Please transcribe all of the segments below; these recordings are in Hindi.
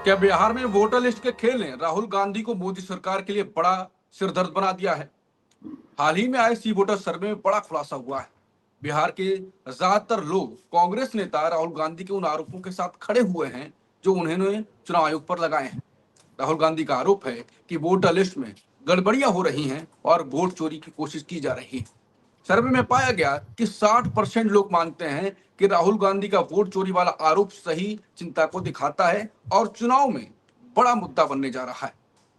क्या बिहार में वोटर लिस्ट के खेल ने राहुल गांधी को मोदी सरकार के लिए बड़ा सिरदर्द बना दिया है? हाल ही में आए सी वोटर सर्वे में बड़ा खुलासा हुआ है। बिहार के ज्यादातर लोग कांग्रेस नेता राहुल गांधी के उन आरोपों के साथ खड़े हुए हैं जो उन्होंने चुनाव आयोग पर लगाए हैं। राहुल गांधी का आरोप है कि वोटर लिस्ट में गड़बड़ियां हो रही हैं और वोट चोरी की कोशिश की जा रही है। सर्वे में पाया गया कि 60% लोग मानते हैं कि राहुल गांधी का वोट चोरी वाला आरोप सही चिंता को दिखाता है और चुनाव में बड़ा मुद्दा बनने जा रहा है।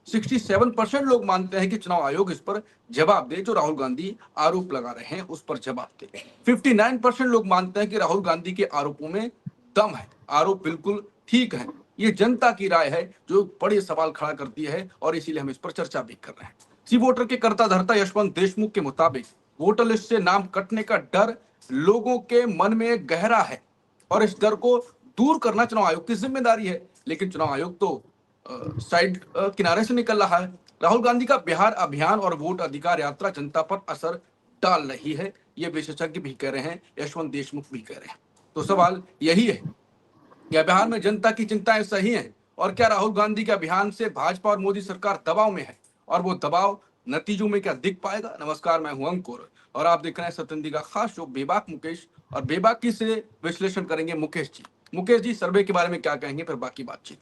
67% लोग मानते हैं कि चुनाव आयोग इस पर जवाब दे, जो राहुल गांधी आरोप लगा रहे हैं उस पर जवाब दे। 59% लोग मानते हैं कि राहुल गांधी के आरोपों में दम है, आरोप बिल्कुल ठीक है। ये जनता की राय है जो बड़े सवाल खड़ा करती है और इसीलिए हम इस पर चर्चा भी कर रहे हैं। सी वोटर के कर्ता धर्ता यशवंत देशमुख के मुताबिक वोटर लिस्ट से नाम कटने का डर लोगों के मन में गहरा है और इस डर को दूर करना चुनाव आयोग की जिम्मेदारी है। लेकिन चुनाव आयोग तो साइड किनारे से निकल रहा है। राहुल गांधी का बिहार अभियान और वोट अधिकार यात्रा जनता पर असर डाल रही है, ये विशेषज्ञ भी कह रहे हैं, यशवंत देशमुख भी कह रहे हैं। तो सवाल यही है, क्या बिहार में जनता की चिंताएं सही हैं और क्या राहुल गांधी के अभियान से भाजपा और मोदी सरकार दबाव में है और वो दबाव नतीजों में क्या दिख पाएगा? नमस्कार, मैं हूं अंकुर और आप देख रहे हैं सत्येंद्र का खास शो बेबाक मुकेश, और बेबाकी से विश्लेषण करेंगे मुकेश जी। मुकेश जी, सर्वे के बारे में क्या कहेंगे, फिर बाकी बातचीत।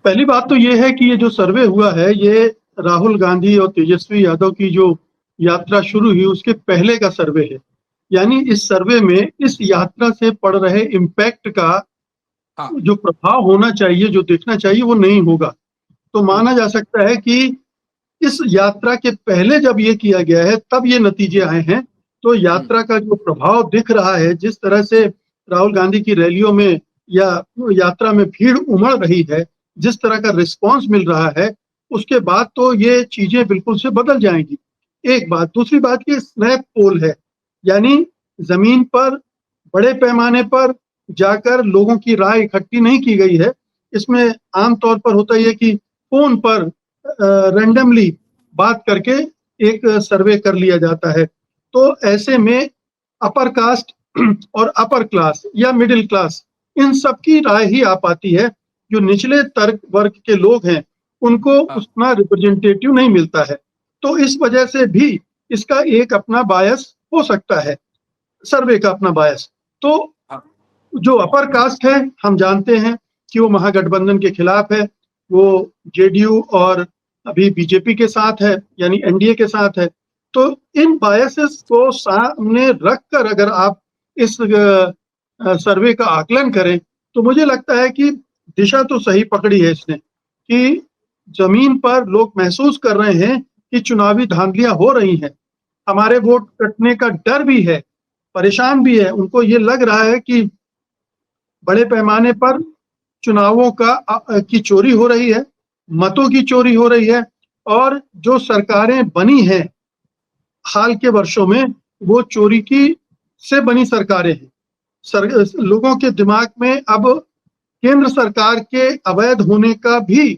पहली बात तो ये है कि ये जो सर्वे हुआ है ये राहुल गांधी और तेजस्वी यादव की जो यात्रा शुरू हुई उसके पहले का सर्वे है। यानी इस सर्वे में इस यात्रा से पड़ रहे इम्पैक्ट का हाँ, जो प्रभाव होना चाहिए, जो देखना चाहिए, वो नहीं होगा। तो माना जा सकता है कि इस यात्रा के पहले जब ये किया गया है तब ये नतीजे आए हैं। तो यात्रा का जो प्रभाव दिख रहा है, जिस तरह से राहुल गांधी की रैलियों में या यात्रा में भीड़ उमड़ रही है, जिस तरह का रिस्पांस मिल रहा है, उसके बाद तो ये चीजें बिल्कुल से बदल जाएंगी। एक बात। दूसरी बात, ये स्नैप पोल है, यानी जमीन पर बड़े पैमाने पर जाकर लोगों की राय इकट्ठी नहीं की गई है। इसमें आमतौर पर होता है कि फोन पर रैंडमली बात करके एक सर्वे कर लिया जाता है। तो ऐसे में अपर कास्ट और अपर क्लास या मिडिल क्लास, इन सब की राय ही आ पाती है। जो निचले तर्क वर्ग के लोग हैं उनको हाँ, उतना रिप्रेजेंटेटिव नहीं मिलता है। तो इस वजह से भी इसका एक अपना बायस हो सकता है, सर्वे का अपना बायस। तो हाँ, जो अपर कास्ट है, हम जानते हैं कि वो महागठबंधन के खिलाफ है, वो जेडीयू और अभी बीजेपी के साथ है, यानी एनडीए के साथ है। तो इन बायसेस को सामने रखकर अगर आप इस सर्वे का आकलन करें तो मुझे लगता है कि दिशा तो सही पकड़ी है इसने, कि जमीन पर लोग महसूस कर रहे हैं कि चुनावी धांधलियां हो रही हैं, हमारे वोट कटने का डर भी है, परेशान भी है। उनको ये लग रहा है कि बड़े पैमाने पर चुनावों की चोरी हो रही है, मतों की चोरी हो रही है, और जो सरकारें बनी हैं हाल के वर्षों में वो चोरी की से बनी सरकारें हैं। लोगों के दिमाग में अब केंद्र सरकार के अवैध होने का भी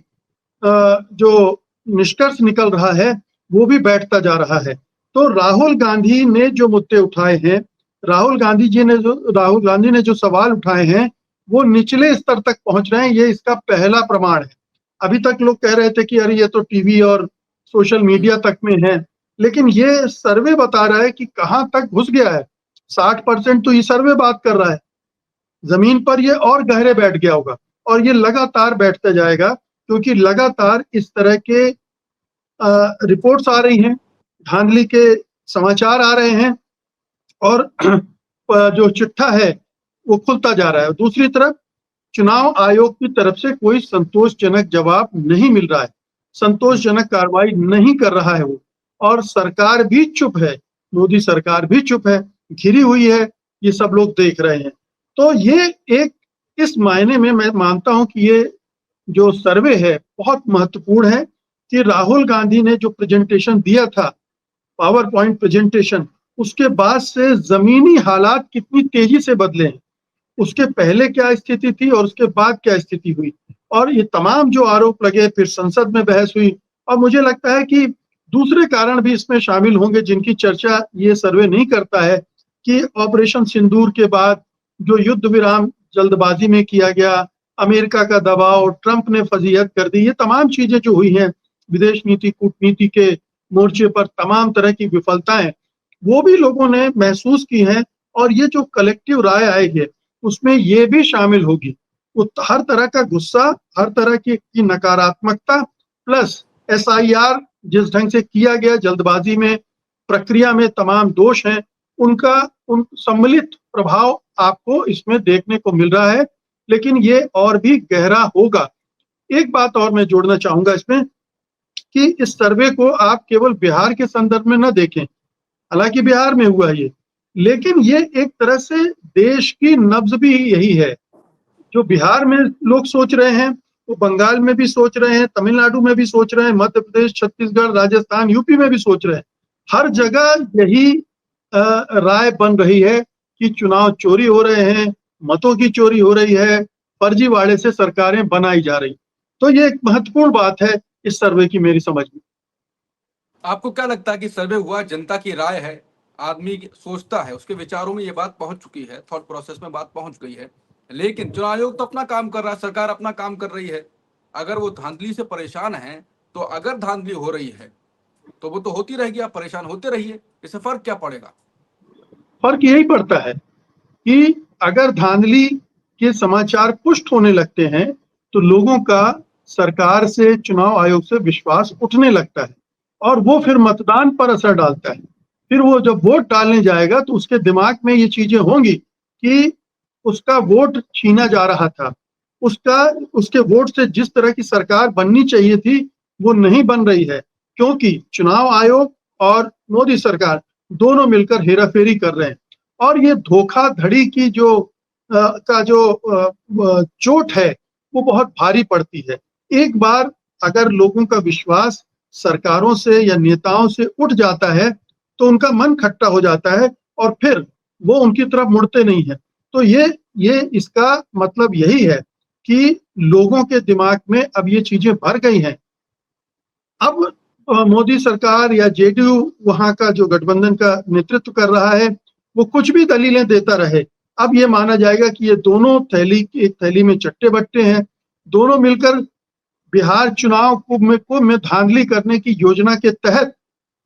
जो निष्कर्ष निकल रहा है वो भी बैठता जा रहा है। तो राहुल गांधी ने जो मुद्दे उठाए हैं, राहुल गांधी ने जो सवाल उठाए हैं, वो निचले स्तर तक पहुंच रहे हैं। ये इसका पहला प्रमाण है। अभी तक लोग कह रहे थे कि अरे ये तो टीवी और सोशल मीडिया तक में है, लेकिन ये सर्वे बता रहा है कि कहां तक घुस गया है। 60% तो ये सर्वे बात कर रहा है, जमीन पर ये और गहरे बैठ गया होगा और ये लगातार बैठता जाएगा, क्योंकि लगातार इस तरह के रिपोर्ट्स आ रही हैं, धांधली के समाचार आ रहे हैं और जो चिट्ठा है वो खुलता जा रहा है। दूसरी तरफ चुनाव आयोग की तरफ से कोई संतोषजनक जवाब नहीं मिल रहा है, संतोषजनक कार्रवाई नहीं कर रहा है वो, और सरकार भी चुप है, मोदी सरकार भी चुप है, घिरी हुई है, ये सब लोग देख रहे हैं। तो ये एक, इस मायने में मैं मानता हूं कि ये जो सर्वे है बहुत महत्वपूर्ण है, कि राहुल गांधी ने जो प्रेजेंटेशन दिया था, पावर पॉइंट प्रेजेंटेशन, उसके बाद से जमीनी हालात कितनी तेजी से बदले हैं, उसके पहले क्या स्थिति थी और उसके बाद क्या स्थिति हुई, और ये तमाम जो आरोप लगे, फिर संसद में बहस हुई। और मुझे लगता है कि दूसरे कारण भी इसमें शामिल होंगे जिनकी चर्चा ये सर्वे नहीं करता है, कि ऑपरेशन सिंदूर के बाद जो युद्ध विराम जल्दबाजी में किया गया, अमेरिका का दबाव, ट्रंप ने फजीहत कर दी, ये तमाम चीजें जो हुई हैं विदेश नीति कूटनीति के मोर्चे पर, तमाम तरह की विफलताएं वो भी लोगों ने महसूस की हैं। और ये जो कलेक्टिव राय आएगी उसमें ये भी शामिल होगी। हर तरह का गुस्सा, हर तरह की नकारात्मकता, प्लस एसआईआर जिस ढंग से किया गया जल्दबाजी में, प्रक्रिया में तमाम दोष हैं, उनका उन सम्मिलित प्रभाव आपको इसमें देखने को मिल रहा है। लेकिन ये और भी गहरा होगा। एक बात और मैं जोड़ना चाहूंगा इसमें कि इस सर्वे को आप केवल बिहार के संदर्भ में न देखें, हालांकि बिहार में हुआ ये, लेकिन ये एक तरह से देश की नब्ज भी यही है। जो बिहार में लोग सोच रहे हैं वो बंगाल में भी सोच रहे हैं, तमिलनाडु में भी सोच रहे हैं, मध्य प्रदेश, छत्तीसगढ़, राजस्थान, यूपी में भी सोच रहे हैं। हर जगह यही राय बन रही है कि चुनाव चोरी हो रहे हैं, मतों की चोरी हो रही है, फर्जीवाड़े से सरकारें बनाई जा रही। तो ये एक महत्वपूर्ण बात है इस सर्वे की मेरी समझ में। आपको क्या लगता है कि सर्वे हुआ, जनता की राय है, आदमी सोचता है, उसके विचारों में ये बात पहुंच चुकी है, थॉट प्रोसेस में बात पहुंच गई है, लेकिन चुनाव आयोग तो अपना काम कर रहा है, सरकार अपना काम कर रही है। अगर वो धांधली से परेशान है तो अगर धांधली हो रही है तो वो तो होती रहेगी, आप परेशान होते रहिए, इससे फर्क क्या पड़ेगा? फर्क यही पड़ता है कि अगर धांधली के समाचार पुष्ट होने लगते हैं तो लोगों का सरकार से, चुनाव आयोग से विश्वास उठने लगता है और वो फिर मतदान पर असर डालता है। फिर वो जब वोट डालने जाएगा तो उसके दिमाग में ये चीजें होंगी कि उसका वोट छीना जा रहा था, उसका उसके वोट से जिस तरह की सरकार बननी चाहिए थी वो नहीं बन रही है, क्योंकि चुनाव आयोग और मोदी सरकार दोनों मिलकर हेराफेरी कर रहे हैं। और ये धोखाधड़ी की जो चोट है वो बहुत भारी पड़ती है। एक बार अगर लोगों का विश्वास सरकारों से या नेताओं से उठ जाता है तो उनका मन खट्टा हो जाता है और फिर वो उनकी तरफ मुड़ते नहीं है। तो ये इसका मतलब यही है कि लोगों के दिमाग में अब ये चीजें भर गई हैं। अब मोदी सरकार या जेडीयू वहां का जो गठबंधन का नेतृत्व कर रहा है वो कुछ भी दलीलें देता रहे, अब ये माना जाएगा कि ये दोनों एक थैली में चट्टे बट्टे हैं। दोनों मिलकर बिहार चुनाव को में धांधली करने की योजना के तहत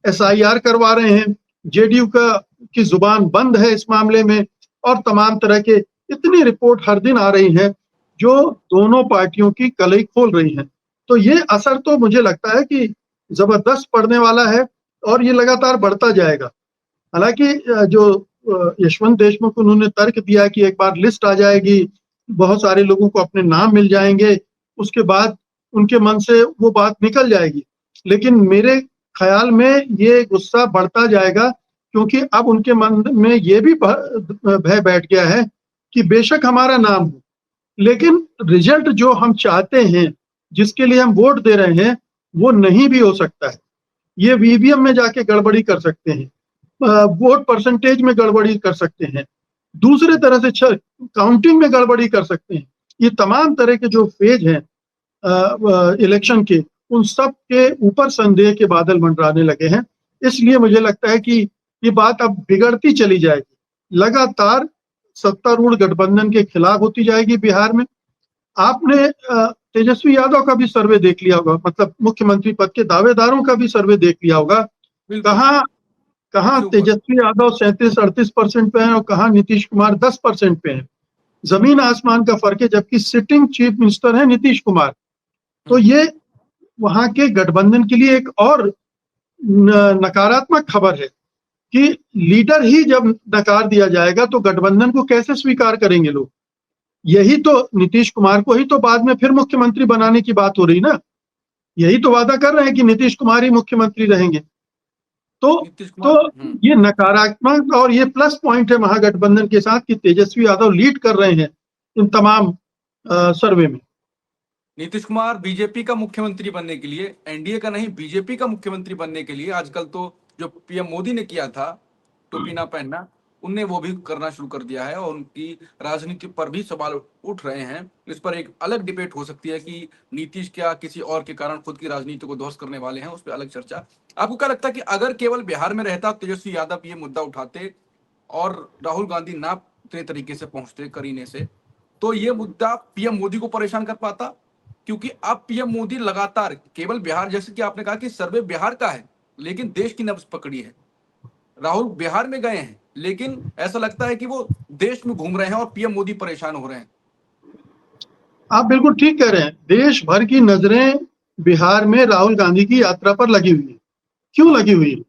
एसआईआर करवा रहे हैं। जेडीयू की जुबान बंद है इस मामले में और तमाम तरह के इतनी रिपोर्ट हर दिन आ रही हैं जो दोनों पार्टियों की कलई खोल रही हैं। तो ये असर तो मुझे लगता है कि जबरदस्त पड़ने वाला है और ये लगातार बढ़ता जाएगा। हालांकि जो यशवंत देशमुख उन्होंने तर्क दिया कि एक बार लिस्ट आ जाएगी, बहुत सारे लोगों को अपने नाम मिल जाएंगे, उसके बाद उनके मन से वो बात निकल जाएगी। लेकिन मेरे ख्याल में ये गुस्सा बढ़ता जाएगा क्योंकि अब उनके मन में ये भी भय बैठ गया है कि बेशक हमारा नाम हो, लेकिन रिजल्ट जो हम चाहते हैं, जिसके लिए हम वोट दे रहे हैं, वो नहीं भी हो सकता है। ये ईवीएम में जाके गड़बड़ी कर सकते हैं, वोट परसेंटेज में गड़बड़ी कर सकते हैं, दूसरे तरह से काउंटिंग में गड़बड़ी कर सकते हैं। ये तमाम तरह के जो फेज हैं इलेक्शन के, उन सब के ऊपर संदेह के बादल मंडराने लगे हैं। इसलिए मुझे लगता है कि ये बात अब बिगड़ती चली जाएगी, लगातार सत्तारूढ़ गठबंधन के खिलाफ होती जाएगी बिहार में। आपने तेजस्वी यादव का भी सर्वे देख लिया होगा, मतलब मुख्यमंत्री पद के दावेदारों का भी सर्वे देख लिया होगा। बिल्कुल। कहाँ कहाँ सबसे ऊपर। तेजस्वी यादव 37-38% पे है और कहाँ नीतीश कुमार 10% पे है। जमीन आसमान का फर्क है, जबकि सिटिंग चीफ मिनिस्टर है नीतीश कुमार। तो ये वहां के गठबंधन के लिए एक और नकारात्मक खबर है कि लीडर ही जब नकार दिया जाएगा तो गठबंधन को कैसे स्वीकार करेंगे लोग। यही तो नीतीश कुमार को ही तो बाद में फिर मुख्यमंत्री बनाने की बात हो रही ना, यही तो वादा कर रहे हैं कि नीतीश कुमार ही मुख्यमंत्री रहेंगे। तो नीतीश तो कुमार। ये नकारात्मक और ये प्लस पॉइंट है महागठबंधन के साथ कि तेजस्वी यादव लीड कर रहे हैं इन तमाम सर्वे में। नीतीश कुमार बीजेपी का मुख्यमंत्री बनने के लिए, एनडीए का नहीं, बीजेपी का मुख्यमंत्री बनने के लिए आजकल तो जो पीएम मोदी ने किया था टोपी ना पहनना, उनने वो भी करना शुरू कर दिया है और उनकी राजनीति पर भी सवाल उठ रहे हैं। इस पर एक अलग डिबेट हो सकती है कि नीतीश क्या किसी और के कारण खुद की राजनीति को ध्वस्त करने वाले हैं, उस पर अलग चर्चा। आपको क्या लगता है कि अगर केवल बिहार में रहता तेजस्वी यादव ये मुद्दा उठाते और राहुल गांधी ना इतने तरीके से पहुंचते करीने से, तो ये मुद्दा पीएम मोदी को परेशान कर पाता, क्योंकि अब पीएम मोदी लगातार केवल बिहार, जैसे कि आपने कहा कि सर्वे बिहार का है, लेकिन देश की नब्ज पकड़ी है। राहुल बिहार में गए हैं, लेकिन ऐसा लगता है कि वो देश में घूम रहे हैं और पीएम मोदी परेशान हो रहे हैं। आप बिल्कुल ठीक कह रहे हैं। देश भर की नजरें बिहार में राहुल गांधी की यात्रा पर लगी हुई है। क्यों लगी हुई है?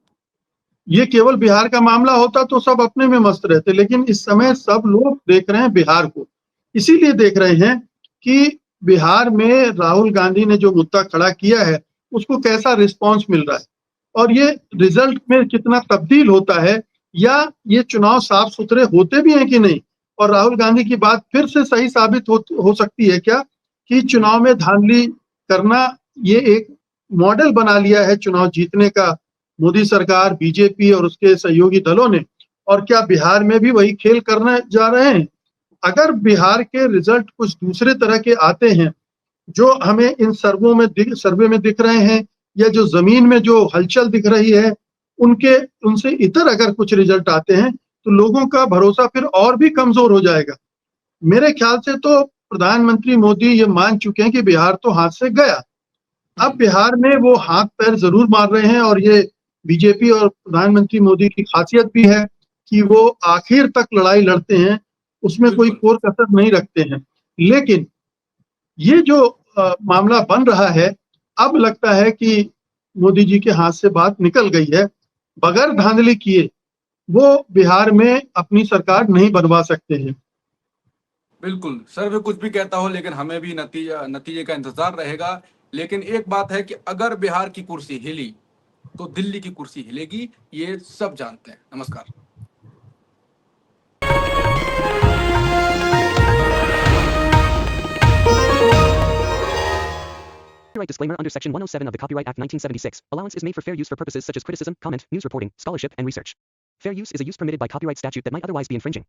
ये केवल बिहार का मामला होता तो सब अपने में मस्त रहते, लेकिन इस समय सब लोग देख रहे हैं बिहार को। इसीलिए देख रहे हैं कि बिहार में राहुल गांधी ने जो मुद्दा खड़ा किया है उसको कैसा रिस्पांस मिल रहा है और ये रिजल्ट में कितना तब्दील होता है, या ये चुनाव साफ सुथरे होते भी हैं कि नहीं। और राहुल गांधी की बात फिर से सही साबित हो सकती है क्या कि चुनाव में धांधली करना ये एक मॉडल बना लिया है चुनाव जीतने का मोदी सरकार, बीजेपी और उसके सहयोगी दलों ने। और क्या बिहार में भी वही खेल करने जा रहे हैं? अगर बिहार के रिजल्ट कुछ दूसरे तरह के आते हैं जो हमें इन सर्वे में दिख रहे हैं, या जो जमीन में जो हलचल दिख रही है उनके उनसे इतर अगर कुछ रिजल्ट आते हैं, तो लोगों का भरोसा फिर और भी कमजोर हो जाएगा। मेरे ख्याल से तो प्रधानमंत्री मोदी ये मान चुके हैं कि बिहार तो हाथ से गया। अब बिहार में वो हाथ पैर जरूर मार रहे हैं, और ये बीजेपी और प्रधानमंत्री मोदी की खासियत भी है कि वो आखिर तक लड़ाई लड़ते हैं, उसमें कोई बिल्कुल। कोर कसर नहीं रखते हैं। लेकिन ये जो मामला बन रहा है, अब लगता है कि मोदी जी के हाथ से बात निकल गई है। बगैर धांधली किए वो बिहार में अपनी सरकार नहीं बनवा सकते हैं। बिल्कुल, सर्वे कुछ भी कहता हो, लेकिन हमें भी नतीजे का इंतजार रहेगा। लेकिन एक बात है कि अगर बिहार की कुर्सी हिली, तो दिल्ली की कुर्सी हिलेगी, ये सब जानते हैं। नमस्कार। Copyright disclaimer under Section 107 of the Copyright Act 1976. Allowance is made for fair use for purposes such as criticism, comment, news reporting, scholarship, and research. Fair use is a use permitted by copyright statute that might otherwise be infringing.